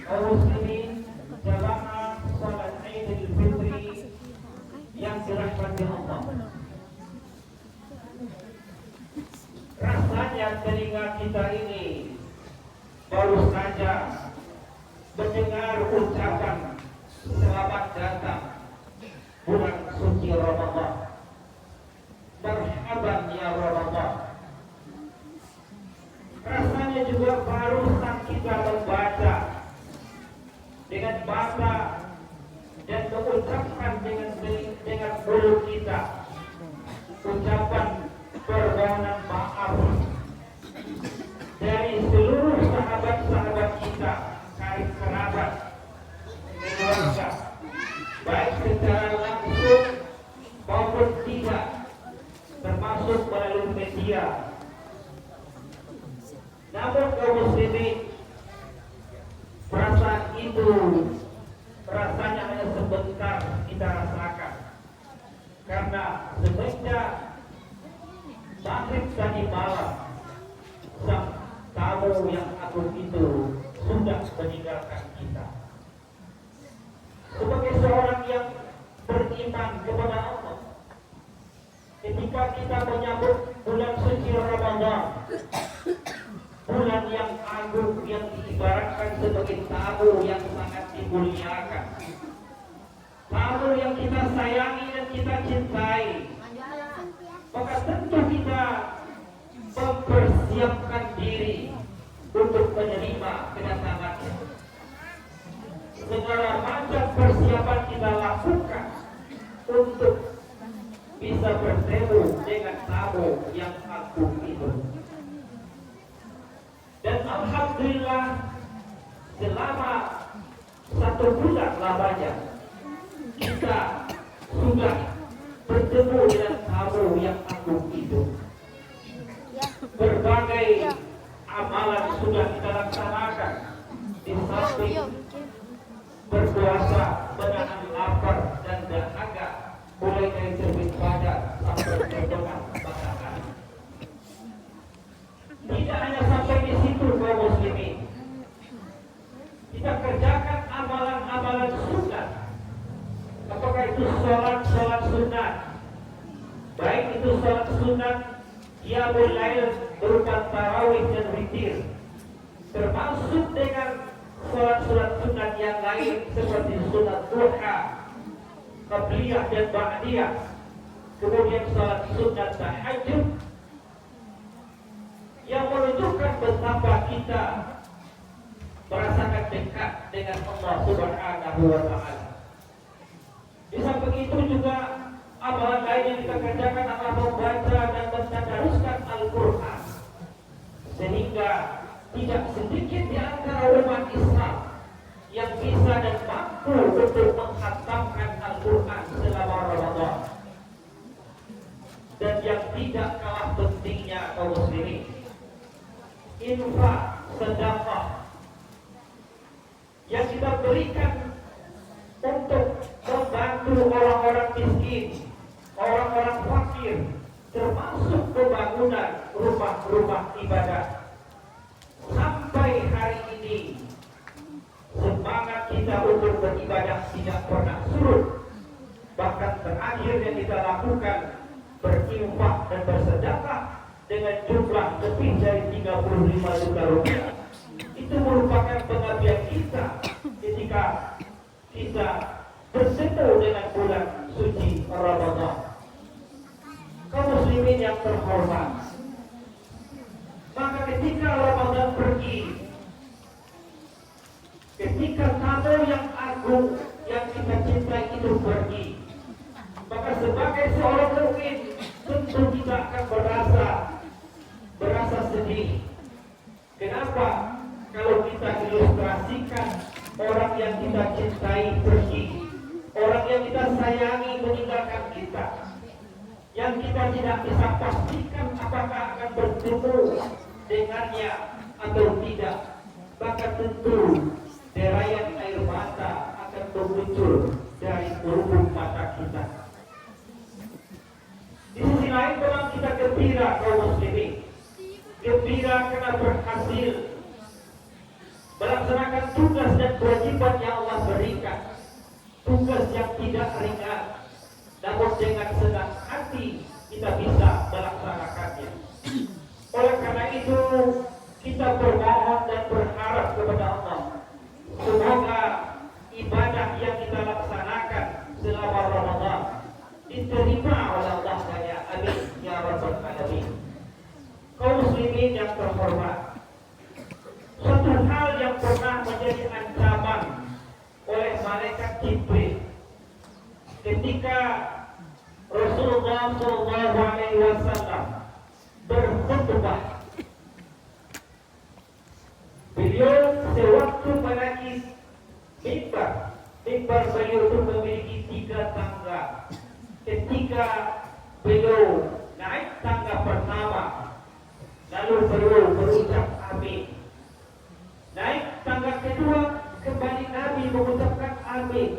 kaum muslimin jamaah salat Idul Fitri yang dirahmati Allah. Rasanya telinga kita ini baru saja mendengar ucapan selamat datang bulan suci Ramadan. Marhaban ya Ramadan. Rasanya juga barusan kita membaca dengan mata dan mengucapkan dengan mulut kita ucapan permohonan maaf dari seluruh sahabat-sahabat kita, karib kerabat, keluarga, baik secara langsung maupun tidak, termasuk melalui media. Namun kaum muslimin, perasaan itu rasanya hanya sebentar kita rasakan, karena semenjak maghrib tadi malam sang tamu yang agung itu sudah meninggalkan kita. Sebagai seorang yang beriman kepada Allah, ketika kita menyambut bulan suci Ramadan, bulan yang agung yang diibaratkan sebagai tamu yang sangat dimuliakan, tamu yang kita sayangi dan kita cintai, maka tentu kita mempersiapkan diri untuk menerima kedatangannya. Segala macam persiapan kita lakukan untuk bisa bertemu dengan tamu yang agung itu. Dan alhamdulillah selama 1 bulan lamanya kita sudah bertemu dengan tamu yang agung itu. Berbagai amalan sudah kita laksanakan, di samping berpuasa, menahan lapar dan dahaga mulai dari terbit fajar sampai terbenam matahari. Tidak hanya sampai di situ kaum muslimin, kita kerjakan amalan-amalan sunat. Apakah itu sholat sunat, baik itu sholat sunat qiyamul lail berupa tarawih dan witir, termasuk dengan sholat sunat yang lain seperti sunat duha, qabliyah dan ba'diyah, kemudian sholat sunat tahajud, yang menunjukkan betapa kita merasakan dekat dengan Allah Subhanahu wa Ta'ala. Di samping itu juga amalan lain yang kita kerjakan adalah membaca dan mentadaruskan Al-Quran, sehingga tidak sedikit di antara umat Islam yang bisa dan mampu untuk menghatamkan Al-Quran selama Ramadan. Dan yang tidak kalah pentingnya kaum muslimin, infak, sedekah yang kita berikan untuk membantu orang-orang miskin, orang-orang fakir, termasuk pembangunan rumah-rumah ibadah. Sampai hari ini semangat kita untuk beribadah tidak pernah surut. Bahkan terakhir yang kita lakukan berinfak dan bersedekah dengan jumlah lebih dari 35 juta rupiah. Itu merupakan pengabdian kita ketika kita bertemu dengan bulan suci Ramadan. Kaum muslimin yang terhormat, maka ketika Ramadan pergi, ketika tamu yang agung yang kita cintai itu pergi, maka sebagai seorang mukmin tentu kita akan berasa sedih. Kenapa? Kalau kita ilustrasikan orang yang kita cintai pergi, orang yang kita sayangi meninggalkan kita, yang kita tidak bisa pastikan apakah akan bertemu dengannya atau tidak, maka tentu derayan air mata akan muncul dari lubuk mata kita. Di sisi lain memang kita gembira kaum muslimin, gembira karena berhasil melaksanakan melaksanakan tugas dan kewajiban yang Allah berikan, tugas yang tidak ringan, namun dengan senang hati kita bisa melaksanakannya. Oleh karena itu kita bermohon dan berharap kepada Allah, semoga ibadah yang kita laksanakan selama Ramadan diterima oleh Allah sekalian. Amin ya rabbal alamin. Kaum muslimin yang terhormat, suatu hal yang pernah menjadi ancaman oleh malaikat Jibril ketika Rasulullah SAW berkhutbah. Beliau sewaktu menaiki mimbar beliau itu memiliki 3 tangga. Ketika beliau naik tangga pertama, lalu beliau berucap amin. Naik tangga kedua, kembali Nabi mengucapkan amin.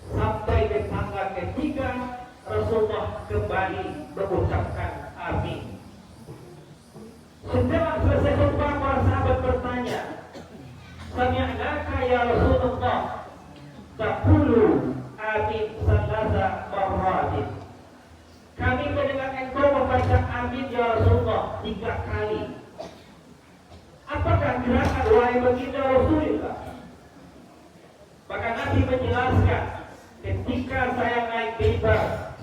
Sampai ke tangga ketiga, Rasulullah kembali mengucapkan amin. Setelah selesai khutbah, para sahabat bertanya, "Sami'naka ya Rasulullah taqulu amin salasa marratin." Kami mendengar engkau membaca amin ya Rasulullah 3 kali. Apakah gerakan wahai baginda Rasulullah? Maka Nabi menjelaskan, ketika saya naik mimbar,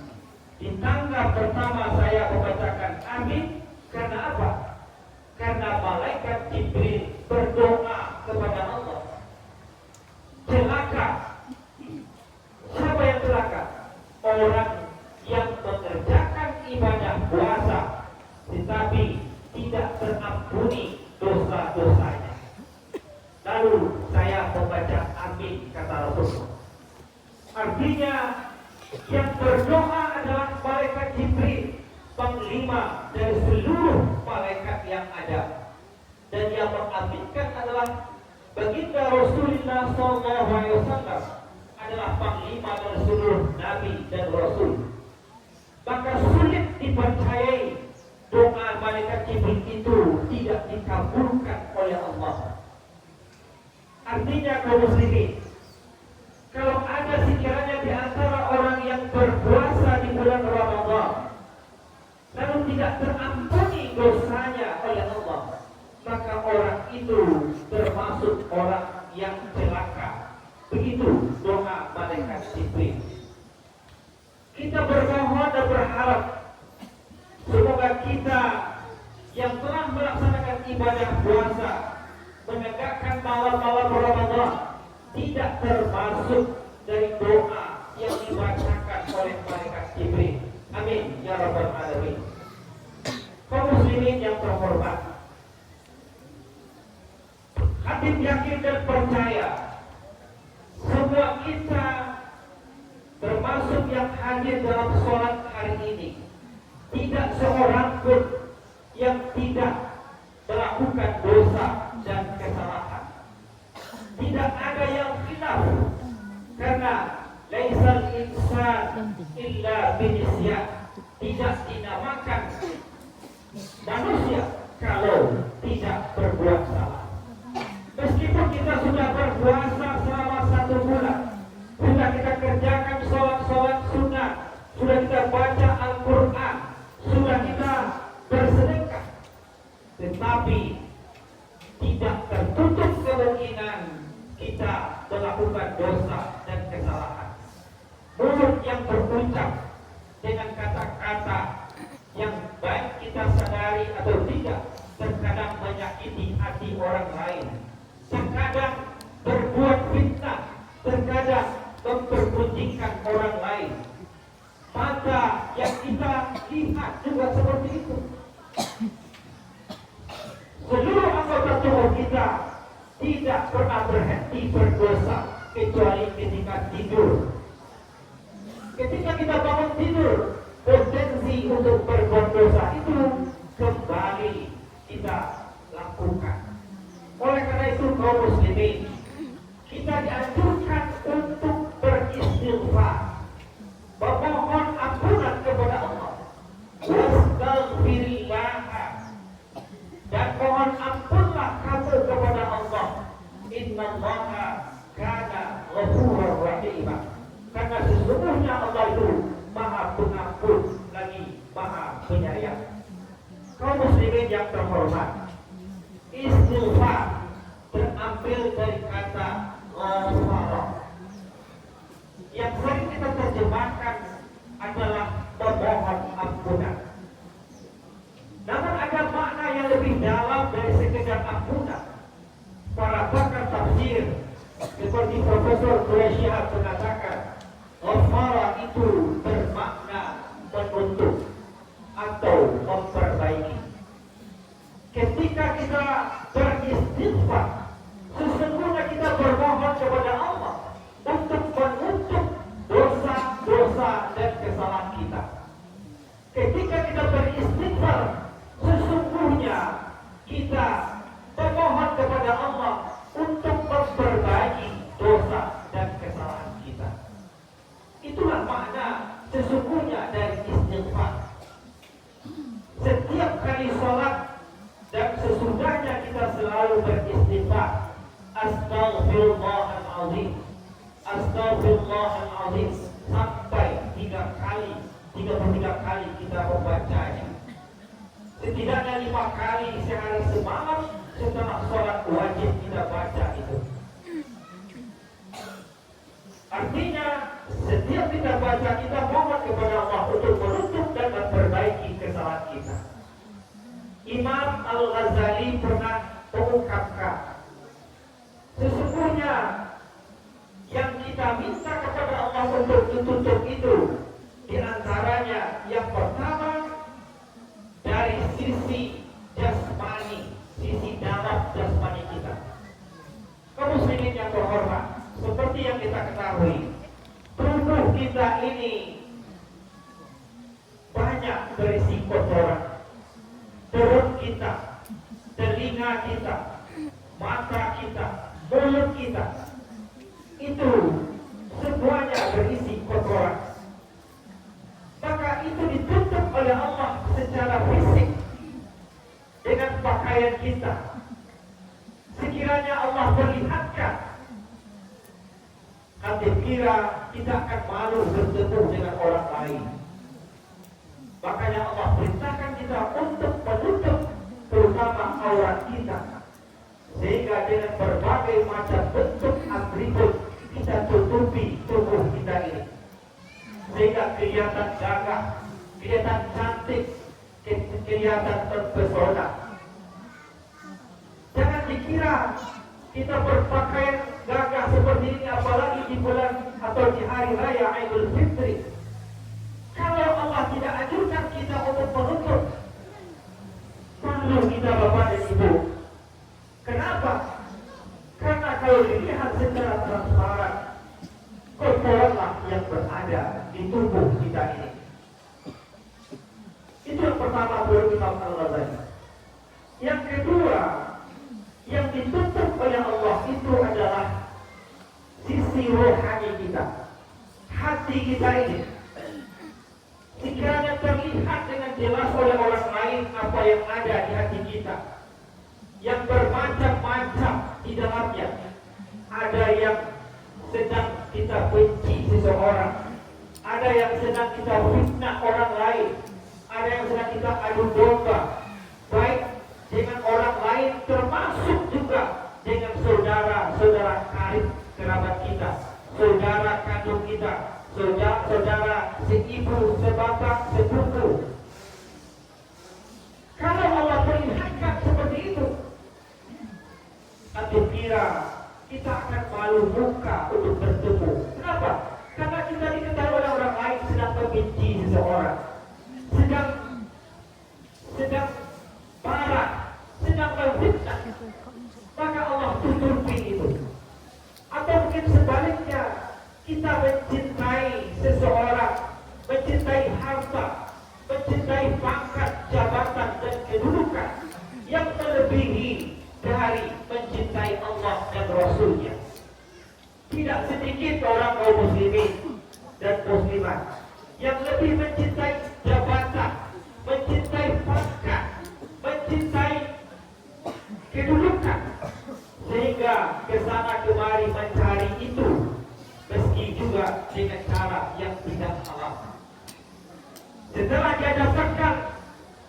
di tangga pertama saya membacakan amin. Karena apa? Karena malaikat Jibril berdoa kepada Allah. Celaka. Siapa yang celaka? Orang yang mengerjakan ibadah puasa tetapi tidak terampuni dosa-dosanya. Lalu saya membaca amin, kata Rasulullah. Artinya yang berdoa adalah malaikat Jibril, panglima dari seluruh malaikat yang ada, dan yang mengaminkan adalah baginda Rasulullah SAW, adalah panglima dari seluruh nabi dan rasul. Maka sulit dipercayai doa malaikat Jibril itu tidak dikabulkan oleh Allah. Artinya kaum muslimin, kalau ada sekiranya di antara orang yang berpuasa di bulan Ramadan lalu tidak terampuni dosanya oleh Allah, maka orang itu termasuk orang yang celaka. Begitu doa malaikat Jibril. Kita bermohon dan berharap semoga kita yang telah melaksanakan ibadah puasa, menegakkan malam-malam Ramadan, tidak termasuk dari doa yang dibacakan oleh malaikat Jibril. Amin ya rabbal alamin. Kaum muslimin yang terhormat, Habib yakin dan percaya semua kita termasuk yang hadir dalam sholat hari ini, tidak seorang pun yang tidak melakukan dosa dan kesalahan. Tidak ada yang khilaf, karena laisal insan illa binisyan, tidak dinamakan manusia kalau tidak berbuat salah. Meskipun kita sudah berpuasa selama 1 bulan, sudah kita kerjakan sholat sunnah, sudah kita baca Al-Quran, sudah kita bersedekah, tetapi tidak tertutup kemungkinan kita melakukan dosa dan kesalahan. Mulut yang berucap dengan kata-kata yang baik kita sadari atau tidak, terkadang menyakiti hati orang lain, terkadang berbuat fitnah, terkadang mempergunjingkan orang lain. Maka yang kita lihat juga seperti itu. Seluruh anggota tubuh kita tidak pernah berhenti berdosa kecuali ketika tidur. Ketika kita bangun tidur, potensi untuk berbuat dosa itu kembali kita lakukan. Oleh karena itu kaum muslimin, kita dianjurkan untuk beristighfar, memohon ampunan kepada Allah, wastaghfirillah, dan mohon ampunlah kamu kepada Allah, innallaha kana ghafurur rahim. Karena sesungguhnya Allah itu Maha Pengampun lagi Maha Penyayang. Kaum muslimin yang terhormat, istighfar terambil dari kata ghafara. Yang sering kita terjemahkan adalah memohon ampunan. Namun ada makna yang lebih dalam dari sekedar ampunan. Para pakar tafsir seperti Profesor Quraisyah mengatakan, ghafara itu bermakna menutup atau memperbaiki. Ketika kita beristighfar, sesungguhnya kita bermohon kepada Allah untuk menutup dosa-dosa dan kesalahan kita. Ketika kita beristighfar, sesungguhnya kita memohon kepada Allah untuk memperbaiki dosa dan kesalahan kita. Itulah makna sesungguhnya dari istighfar. Setiap kali sholat dan sesudahnya kita selalu beristighfar. Astaghfirullahaladzim, astaghfirullahaladzim, sampai 33 kali kita membacanya. Setidaknya 5 kali sehari semalam setelah sholat wajib kita baca itu. Artinya setiap kita baca, kita mohon kepada Allah untuk menutup dan memperbaiki kesalahan kita. Imam Al-Ghazali pernah mengungkapkan, sesungguhnya yang kita minta kepada Allah untuk ditutup itu diantaranya yang pertama dari sisi jasmani, sisi dalam jasmani kita. Kaum muslimin yang terhormat, seperti yang kita ketahui, tubuh kita ini banyak berisi kotoran. Perut kita, telinga kita, mata kita, mulut kita, itu semuanya berisi kotoran. Maka itu ditutup oleh Allah secara fisik dengan pakaian kita. Sekiranya Allah perlihatkan, hati kira kita akan malu bertemu dengan orang lain. Makanya Allah perintahkan kita untuk menutup terutama aurat kita, sehingga dengan berbagai macam bentuk atribut kita tutupi tubuh kita ini, sehingga kelihatan gagah, kelihatan cantik, kelihatan terpesona. Jangan dikira kita berpakaian gagah seperti ini apalagi di bulan atau di hari raya Idul Fitri. Kalau Allah tidak anjurkan kita untuk menutup, malu kita Bapak dan Ibu. Kenapa? Karena kalau dilihat secara transparan, kotoranlah yang berada di tubuh kita ini. Itu yang pertama menurut Imam Al-Ghazali. Yang kedua, yang ditutup oleh Allah itu adalah sisi rohani kita, hati kita ini. Sekiranya terlihat dengan jelas oleh orang lain apa yang ada di hati kita, yang bermacam-macam di dalamnya. Ada yang sedang kita benci seseorang, ada yang sedang kita fitnah orang lain, ada yang sedang kita adu domba, baik dengan orang lain termasuk juga dengan saudara-saudara karib kerabat kita, saudara kandung kita, saudara seibu, sebapak, sepupu. Kalau Allah perlihatkan seperti itu, aku kira kita akan malu muka untuk bertemu. Kenapa? Karena kita diketahui oleh orang lain sedang membenci seseorang, sedang marah, sedang memfitnah. Maka Allah tutupi itu. Atau mungkin sebaliknya, kita mencintai seseorang, mencintai harta, mencintai pangkat, jabatan, dan kedudukan yang melebihi dari mencintai Allah dan Rasulnya. Tidak sedikit orang kaum muslimin dan muslimat yang lebih mencintai jabatan, mencintai pangkat, mencintai kedudukan, sehingga ke sana kemari mencari itu, meski juga dengan cara yang tidak halal. Setelah dia dapatkan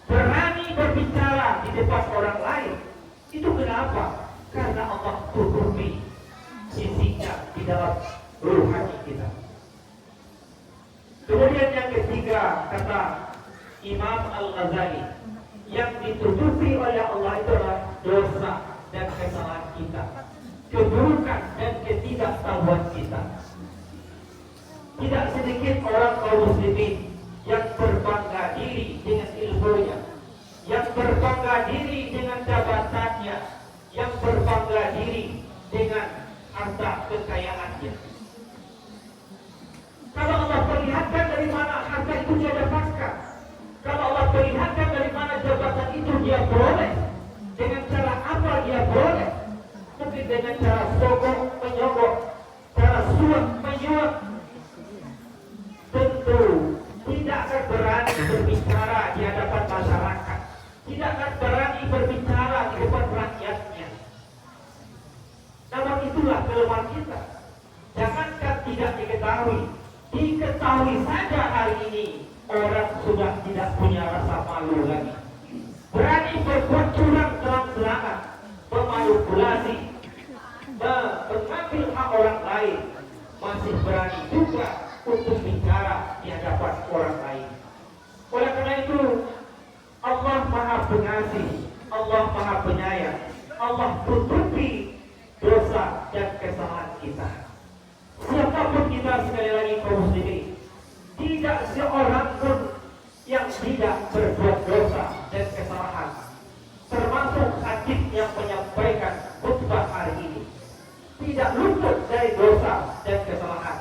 berani berbicara di depan orang lain, itu kenapa? Karena Allah tutupi sisinya di dalam ruhani kita. Kemudian yang ketiga, kata Imam Al-Ghazali, yang ditutupi oleh Allah itu adalah dosa dan kesalahan kita, keburukan dan ketidaktahuan kita. Tidak sedikit orang kaum muslimin yang berbangga diri dengan ilmunya, yang berbangga diri dengan jabatannya, yang berbangga diri dengan harta kekayaannya. Kalau Allah perlihatkan dari mana harta itu dia dapatkan, kalau Allah perlihatkan dari mana jabatan itu dia boleh, dengan cara apa dia boleh, mungkin dengan cara sogok menyogok, cara suap menyuap, tentu tidak akan berani berbicara di hadapan masyarakat, tidak akan berani berbicara di depan rakyatnya. Namun itulah kelemahan kita. Jangankan tidak diketahui saja hari ini orang sudah tidak punya rasa malu lagi, berani berbuat curang terang-terangan, memanipulasi, mengambil hak orang lain, masih berani juga untuk bicara di hadapan orang lain. Oleh karena itu, Allah Maha Pengasih, Allah Maha Penyayang, Allah tutupi dosa dan kesalahan kita. Siapapun kita, sekali lagi kaum muslimin, tidak seorang pun yang tidak berbuat dosa dan kesalahan, termasuk hadis yang menyampaikan khutbah hari ini, tidak luput dari dosa dan kesalahan.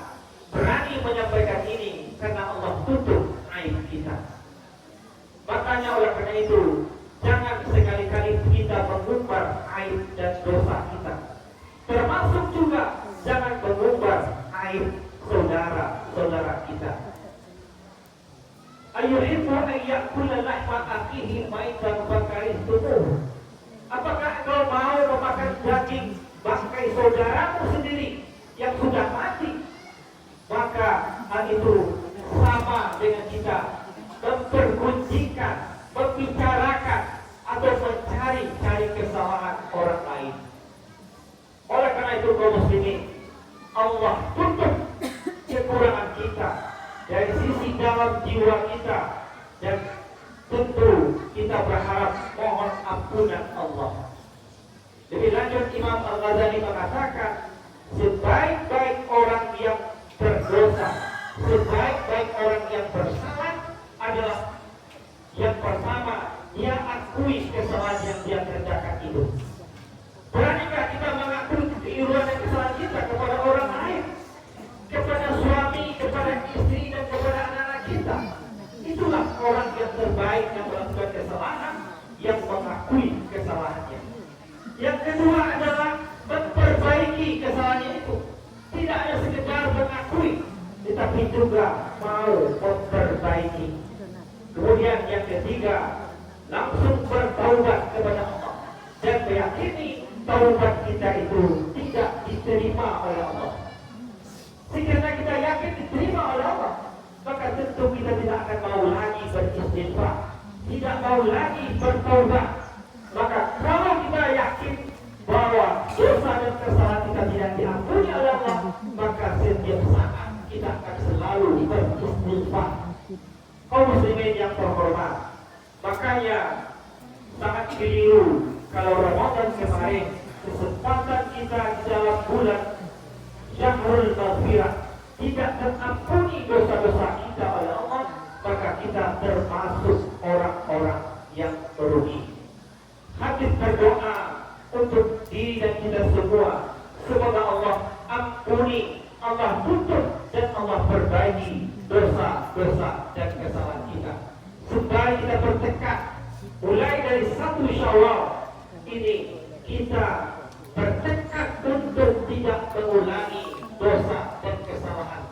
Berani menyampaikan ini karena Allah tutup aib kita. Makanya oleh karena itu, jangan sekali-kali kita mengumbar aib dan dosa kita. Termasuk juga jangan mengumbar aib saudara-saudara kita. Ayuhibbu an ya'kula lahma akhihi maitan fakarihtumu. Apakah engkau mau memakan daging bangkai saudaramu sendiri yang sudah mati? Maka hal itu sama dengan kita mempergunjingkan, membicarakan atau mencari-cari kesalahan orang lain. Oleh karena itu kaum muslimin, Allah tutup kekurangan kita dari sisi dalam jiwa kita, dan tentu kita berharap mohon ampunan Allah. Lebih lanjut, Imam Al-Ghazali mengatakan, sebaik-baik orang yang berdosa, sebaik-baik orang yang bersalah adalah yang pertama, dia akui kesalahan yang dia kerjakan itu. Beranikah kita mengakui kekeliruan dan kesalahan kita kepada orang lain, kepada suami, kepada istri, dan kepada anak-anak kita? Itulah orang yang terbaik yang melakukan kesalahan, yang mengakui kesalahannya. Yang kedua adalah memperbaiki kesalahannya itu. Tidak hanya sekedar mengakui, tetapi juga mau memperbaiki. Kemudian yang ketiga, langsung bertaubat kepada Allah dan meyakini taubat kita itu tidak diterima oleh Allah. Jika kita yakin diterima oleh Allah, maka tentu kita tidak akan mau lagi beristighfar, tidak mau lagi bertaubat. Maka kalau kita yakin bahwa dosa dan kesalahan kita tidak diampuni oleh Allah, maka setiap saat kita akan selalu beristighfar. Kaum muslimin yang terhormat, makanya sangat keliru kalau Ramadan kemarin, kesempatan kita di dalam bulan Syahrul Maghfirah, tidak terampuni dosa-dosa kita oleh Allah, maka kita termasuk orang-orang yang merugi. Hadis berdoa untuk diri dan kita semua, semoga Allah ampuni, Allah tutup, dan Allah perbaiki dosa-dosa dan kesalahan kita. Sembari kita bertekad, mulai dari 1 Syawal ini kita bertekad untuk tidak mengulangi dosa dan kesalahan,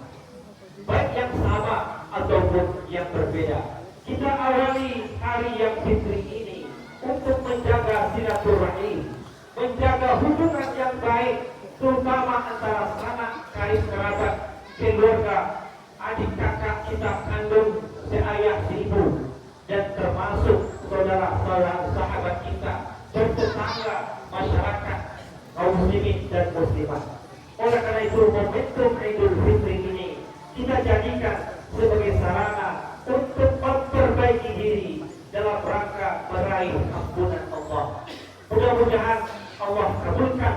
baik yang sama ataupun yang berbeda. Kita awali hari yang fitri ini untuk menjaga silaturahim, menjaga hubungan yang baik terutama antara sanak karib kerabat, keluarga, adik kakak kita kandung, seayah seibu, dan termasuk saudara-saudara sahabat kita, bertetangga, masyarakat, kaum muslimin dan muslimat. Oleh karena itu momentum Idul Fitri ini kita jadikan sebagai sarana untuk memperbaiki diri dalam rangka meraih ampunan Allah. Mudah-mudahan Allah kabulkan